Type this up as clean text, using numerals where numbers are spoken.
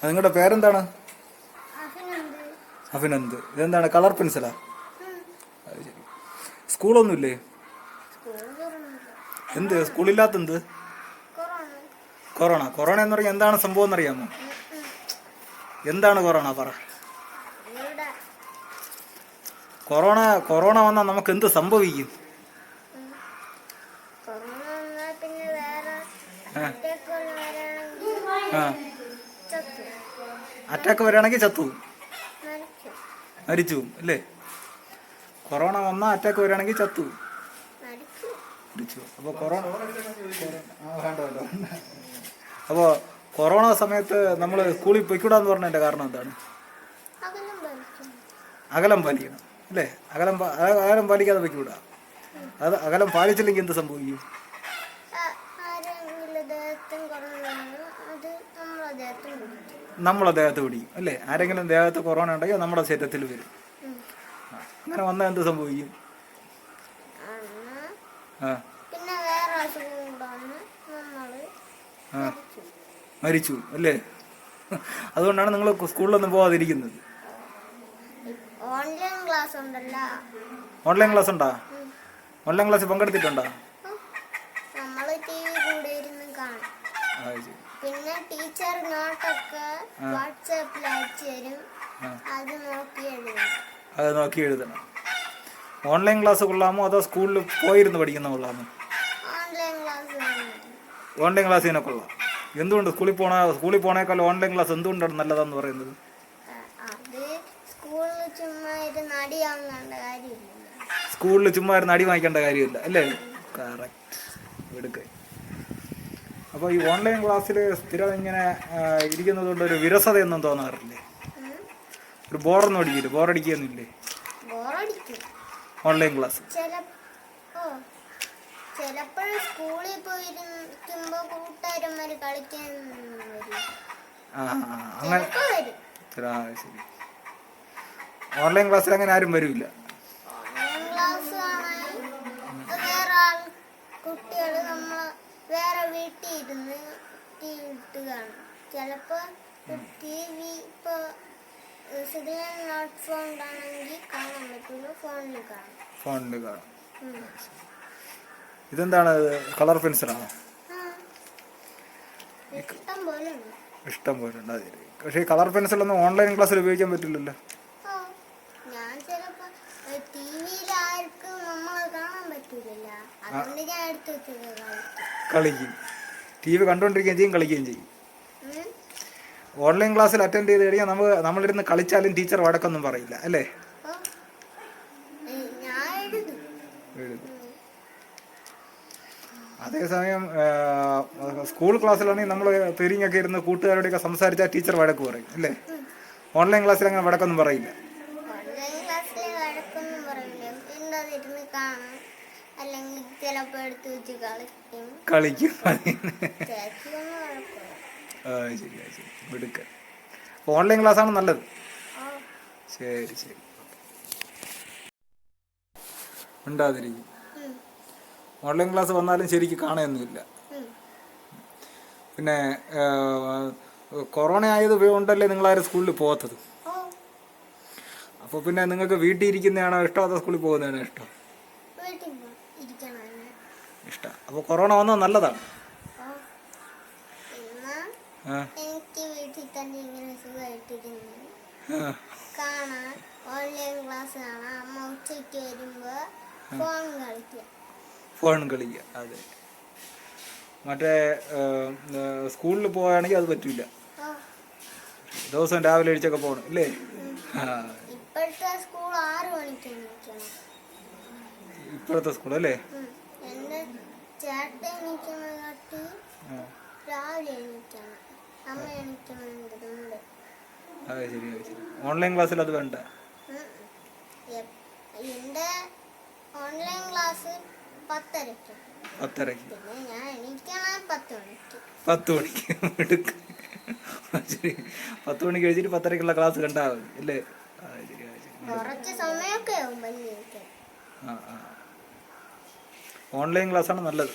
നിങ്ങളുടെ പേരെന്താണ്? അഭിനന്ദ്. ഇതെന്താണ്, കളർ പെൻസിലാ? അത് ശരി. സ്കൂളൊന്നുമില്ലേ? എന്ത് സ്കൂളില്ലാത്ത എന്ത്? കൊറോണ എന്ന് പറഞ്ഞാൽ എന്താണ് സംഭവം എന്നറിയാമോ? എന്താണ് കൊറോണ? പറ. കൊറോണ വന്നാൽ നമുക്ക് എന്ത് സംഭവിക്കും? അറ്റാക്ക് വരികയാണെങ്കിൽ മരിച്ചു അല്ലേ? കൊറോണ വന്നാൽ അറ്റാക്ക് വരികയാണെങ്കിൽ മരിച്ചു. അപ്പോൾ കൊറോണ സമയത്ത് നമ്മൾ സ്കൂളിൽ പോയിക്കൂടാന്ന് പറഞ്ഞതിൻ്റെ കാരണം എന്താണ്? അകലം പാലിക്കണം അല്ലേ? അകലം പാലിക്കാതെ പോയിക്കൂടാ. അത് അകലം പാലിച്ചില്ലെങ്കിൽ എന്ത് സംഭവിക്കും? നമ്മളെ ദേഹത്ത് പിടിക്കും അല്ലേ? ആരെങ്കിലും ദേഹത്ത് കൊറോണ ഉണ്ടെങ്കിൽ നമ്മുടെ ശരീരത്തിൽ വരും. അങ്ങനെ വന്നാൽ എന്ത് സംഭവിക്കും? മരിച്ചു അല്ലേ? അതുകൊണ്ടാണ് നിങ്ങൾ സ്കൂളിലൊന്നും പോകാതിരിക്കുന്നത്. ഓൺലൈൻ ക്ലാസ് ഉണ്ടോ? ഓൺലൈൻ ക്ലാസ് പങ്കെടുത്തിട്ടുണ്ടോ? പിന്നെ ടീച്ചർ നോട്ടൊക്കെ വാട്സാപ്പിൽ അയച്ചു തരും. അത് നോക്കി എഴുതണം. ഓൺലൈൻ ക്ലാസ് കൊള്ളാമോ അതോ സ്കൂളിൽ പോയിരുന്ന് പഠിക്കുന്ന കൊള്ളാമോ? ഓൺലൈൻ ക്ലാസ് തന്നെ കൊള്ളാം. എന്തുകൊണ്ട് സ്കൂളിൽ പോണേക്കാൾ ഓൺലൈൻ ക്ലാസ് എന്തുകൊണ്ടാണ് നല്ലതെന്ന് പറയുന്നത്? സ്കൂളിൽ ചുമ്മാ ഇരുന്ന് അടി വാങ്ങിക്കേണ്ട കാര്യമില്ല അല്ലേ? കറക്റ്റ്. എടുക്ക. അപ്പോൾ ഈ ഓൺലൈൻ ക്ലാസ്സിൽ സ്ഥിരം ഇങ്ങനെ ഇരിക്കുന്നത് കൊണ്ട് ഒരു വിരസതയൊന്നും തോന്നാറില്ലേ? ഒരു ബോറടിക്കുകയൊന്നുമില്ലേ ഓൺലൈൻ ക്ലാസ്? സ്കൂളിൽ പോയിരിക്കുമ്പോ കൂട്ടുകാരന്മാര് കളിക്കാൻ അങ്ങനെ. ശരി. ഓൺലൈൻ ക്ലാസ്സിൽ അങ്ങനെ ആരും വരില്ല. കുട്ടികള് വേറെ വീട്ടിൽ ഇരുന്ന് ടി.വി ഇട്ട് കാണും. ചിലപ്പോ ടി.വി ഇപ്പൊ സ്മാർട്ട് ഫോൺ ആണെങ്കിൽ കാണാൻ പറ്റുള്ളൂ, ഫോണിൽ കാണും. ഇതെന്താണ്, കളർ പെൻസിലാണോ? ഇഷ്ടം പോലെ ഉണ്ട്. അതെ. പക്ഷേ ഈ കളർ പെൻസിലൊന്നും ഓൺലൈൻ ക്ലാസ്സിൽ ഉപയോഗിക്കാൻ പറ്റില്ലല്ലോ. ഞാൻ ചിലപ്പോ ടിവിയിൽ ആർക്കും നമ്മളെ കാണാൻ പറ്റൂലല്ല, അതുകൊണ്ട് ഞാൻ എടുത്ത് കളിക്കും. ടി വി കണ്ടുകൊണ്ടിരിക്കുകയും ചെയ്യും, കളിക്കുകയും ചെയ്യും. ഓൺലൈൻ ക്ലാസ്സിൽ അറ്റൻഡ് ചെയ്ത് കഴിഞ്ഞാൽ നമ്മളിരുന്ന് കളിച്ചാലും ടീച്ചർ വഴക്കൊന്നും പറയില്ല അല്ലേ? അതേസമയം സ്കൂൾ ക്ലാസ്സിലാണെങ്കിൽ നമ്മൾ തിരിഞ്ഞൊക്കെ ഇരുന്ന് കൂട്ടുകാരോടൊക്കെ സംസാരിച്ചാൽ ടീച്ചർ വഴക്ക് പറയും അല്ലേ? ഓൺലൈൻ ക്ലാസ്സിൽ അങ്ങനെ വഴക്കൊന്നും പറയില്ല. കളിക്കും. ശരി. എടുക്ക. ഓൺലൈൻ ക്ലാസ്സാണ് നല്ലത്. ശരി. ഉണ്ടാതിരിക്കും. ഓൺലൈൻ ക്ലാസ് വന്നാലും ശരിക്കും കാണുകയൊന്നുമില്ല. പിന്നെ കൊറോണ ആയത് കൊണ്ടല്ലേ നിങ്ങളാരും സ്കൂളിൽ പോകാത്തത്. അപ്പോൾ പിന്നെ നിങ്ങൾക്ക് വീട്ടിൽ ഇരിക്കുന്നതാണോ ഇഷ്ടം അതോ സ്കൂളിൽ പോകുന്നതാണോ ഇഷ്ടം? അപ്പോൾ കൊറോണ വന്നത് നല്ലതാണ്. എനിക്ക് വീട്ടിൽ തന്നെ ഇങ്ങനെ സുഖമായിട്ടിരുന്ന് കാണാൻ, ഓൺലൈൻ ക്ലാസ് കാണാം, അമ്മ ഉച്ചയ്ക്ക് വരുമ്പോ ഫോൺ കളിക്കുക. അതെ. മറ്റേ സ്കൂളിൽ പോവുകയാണെങ്കിൽ അത് പറ്റില്ല. ദിവസം രാവിലെ എഴുതിച്ചൊക്കെ പോകണം അല്ലേ? ഇപ്പോഴത്തെ സ്കൂൾ 6 മണിക്ക് എണീക്കണം. ഇപ്പോഴത്തെ സ്കൂൾ അല്ലേ? എന്റെ ചേട്ടൻ എണീക്കുന്നതാട്ടി രാവിലെ എണീക്കണം, അമ്മ എണീക്കുന്നുണ്ട്. അതെ. ശരി. ഓൺലൈൻ ക്ലാസ്സിൽ അത് വേണ്ട. എന്റെ ഓൺലൈൻ ക്ലാസ് 10:30. പിന്നെ ഞാൻ എണീക്കണം 10 മണിക്ക്. ശരി. 10 മണിക്ക് കഴിച്ചിട്ട് 10:30 ക്ലാസ് കണ്ടാൽ മതി അല്ലേ? കുറച്ച് സമയമൊക്കെ ആവും. ഓൺലൈൻ ക്ലാസ്സാണ് നല്ലത്.